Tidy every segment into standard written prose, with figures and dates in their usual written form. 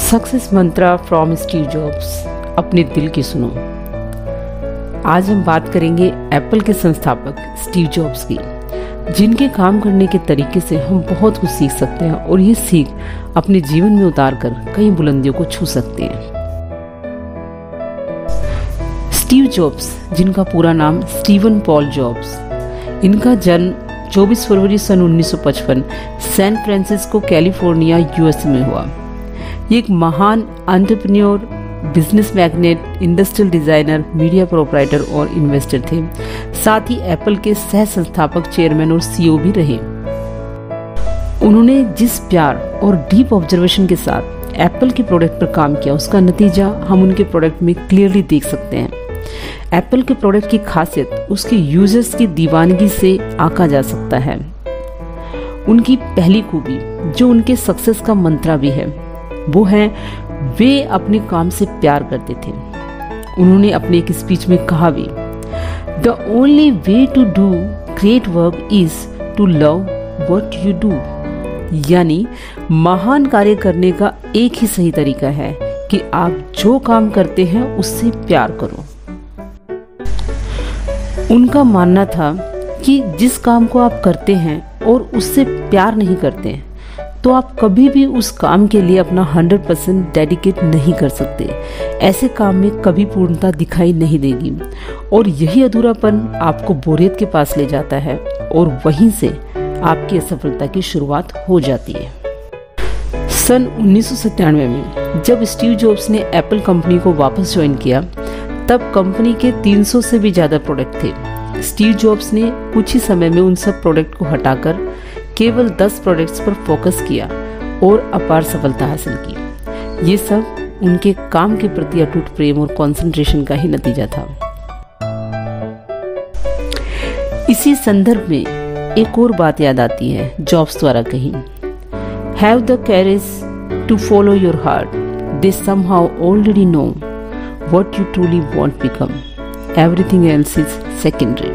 Success Mantra from Steve jobs. अपने दिल की सुनो। आज हम बात करेंगे एप्पल के संस्थापक स्टीव जॉब्स की, जिनके काम करने के तरीके से हम बहुत कुछ सीख सकते हैं और ये सीख अपने जीवन में उतारकर कई बुलंदियों को छू सकते हैं। स्टीव जॉब्स, जिनका पूरा नाम स्टीवन पॉल जॉब्स, इनका जन्म 24 फरवरी सन 1955 सैन फ्रांसिस्को कैलिफोर्निया यूएसए में हुआ। ये एक महान entrepreneur, business magnet, industrial designer, media proprietor और इन्वेस्टर थे। साथ ही एप्पल के सह संस्थापक, चेयरमैन और सीईओ भी रहे। उन्होंने जिस प्यार और डीप ऑब्जर्वेशन के साथ एप्पल के प्रोडक्ट पर काम किया, उसका नतीजा हम उनके प्रोडक्ट में क्लियरली देख सकते हैं। एप्पल के प्रोडक्ट की खासियत उसके यूजर्स की दीवानगी से आंका जा सकता है। उनकी पहली खूबी, जो उनके सक्सेस का मंत्रा भी है, वो है वे अपने काम से प्यार करते थे। उन्होंने अपने एक स्पीच में कहा भी, the only way to do great work is to love what you do. यानी महान कार्य करने का एक ही सही तरीका है कि आप जो काम करते हैं उससे प्यार करो। उनका मानना था कि जिस काम को आप करते हैं और उससे प्यार नहीं करते हैं, तो आप कभी भी उस काम के लिए अपना 100% डेडिकेट नहीं कर सकते। ऐसे काम में कभी पूर्णता दिखाई नहीं देगी और यही अधूरापन आपको बोरियत के पास ले जाता है और वहीं से आपकी असफलता की शुरुआत हो जाती है। सन 1997 में जब स्टीव जॉब्स ने एप्पल कंपनी को वापस ज्वाइन किया, तब कंपनी के 300 से भी ज्यादा प्रोडक्ट थे। स्टीव जॉब्स ने कुछ ही समय में उन सब प्रोडक्ट को हटाकर केवल 10 प्रोडक्ट्स पर फोकस किया और अपार सफलता हासिल की। ये सब उनके काम के प्रति अटूट प्रेम और कंसंट्रेशन का ही नतीजा था। इसी संदर्भ में एक और बात याद आती है, जॉब्स द्वारा कही, have the courage to follow your heart, they somehow already know what you truly want become, everything else is secondary.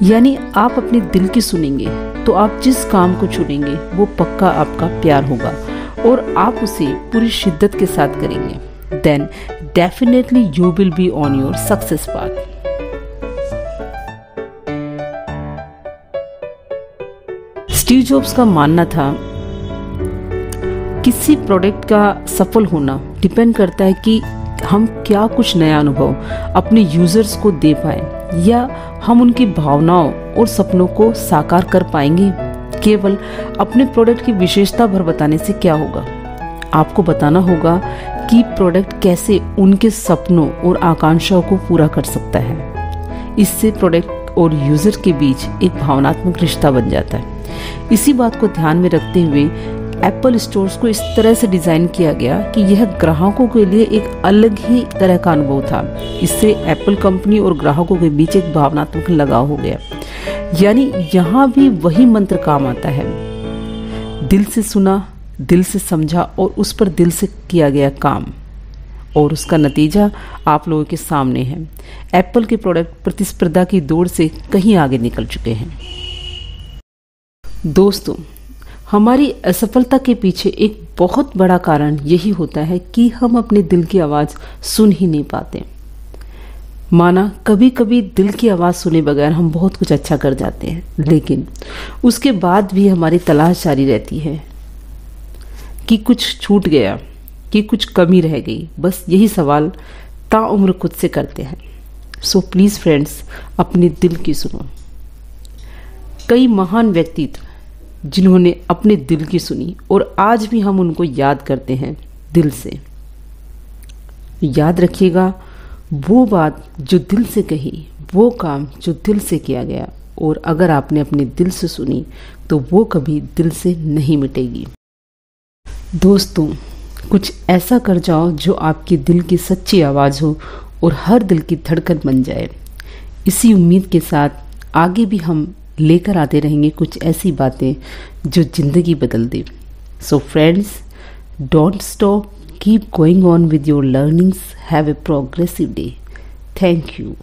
यानी आप अपने दिल की सुनेंगे तो आप जिस काम को चुनेंगे वो पक्का आपका प्यार होगा और आप उसे पूरी शिद्दत के साथ करेंगे। Then definitely you will be on your success path. Steve Jobs का मानना था, किसी प्रोडक्ट का सफल होना डिपेंड करता है कि हम क्या कुछ नया अनुभव अपने यूजर्स को दे पाए या हम उनकी भावनाओं और सपनों को साकार कर पाएंगे। केवल अपने प्रोडक्ट की विशेषता भर बताने से क्या होगा, आपको बताना होगा कि प्रोडक्ट कैसे उनके सपनों और आकांक्षाओं को पूरा कर सकता है। इससे प्रोडक्ट और यूजर के बीच एक भावनात्मक रिश्ता बन जाता है। इसी बात को ध्यान में रखते हुए एप्पल स्टोर्स को इस तरह से डिजाइन किया गया कि यह ग्राहकों के लिए एक अलग ही तरह का अनुभव था। इससे एप्पल कंपनी और ग्राहकों के बीच एक भावनात्मक लगाव हो गया। यानी यहाँ भी वही मंत्र काम आता है, दिल से सुना, दिल से समझा और उस पर दिल से किया गया काम, और उसका नतीजा आप लोगों के सामने है। एप्पल के प्रोडक्ट प्रतिस्पर्धा की दौड़ से कहीं आगे निकल चुके हैं। दोस्तों, हमारी असफलता के पीछे एक बहुत बड़ा कारण यही होता है कि हम अपने दिल की आवाज़ सुन ही नहीं पाते। माना कभी कभी दिल की आवाज़ सुने बगैर हम बहुत कुछ अच्छा कर जाते हैं, लेकिन उसके बाद भी हमारी तलाश जारी रहती है कि कुछ छूट गया, कि कुछ कमी रह गई। बस यही सवाल ताउम्र खुद से करते हैं। सो प्लीज़ फ्रेंड्स, अपने दिल की सुनो। कई महान व्यक्तित्व जिन्होंने अपने दिल की सुनी और आज भी हम उनको याद करते हैं दिल से। याद रखिएगा, वो बात जो दिल से कही, वो काम जो दिल से किया गया, और अगर आपने अपने दिल से सुनी तो वो कभी दिल से नहीं मिटेगी। दोस्तों, कुछ ऐसा कर जाओ जो आपके दिल की सच्ची आवाज़ हो और हर दिल की धड़कन बन जाए। इसी उम्मीद के साथ आगे भी हम लेकर आते रहेंगे कुछ ऐसी बातें जो जिंदगी बदल दे। So friends, don't stop, keep going on with your learnings, have a progressive day. Thank you.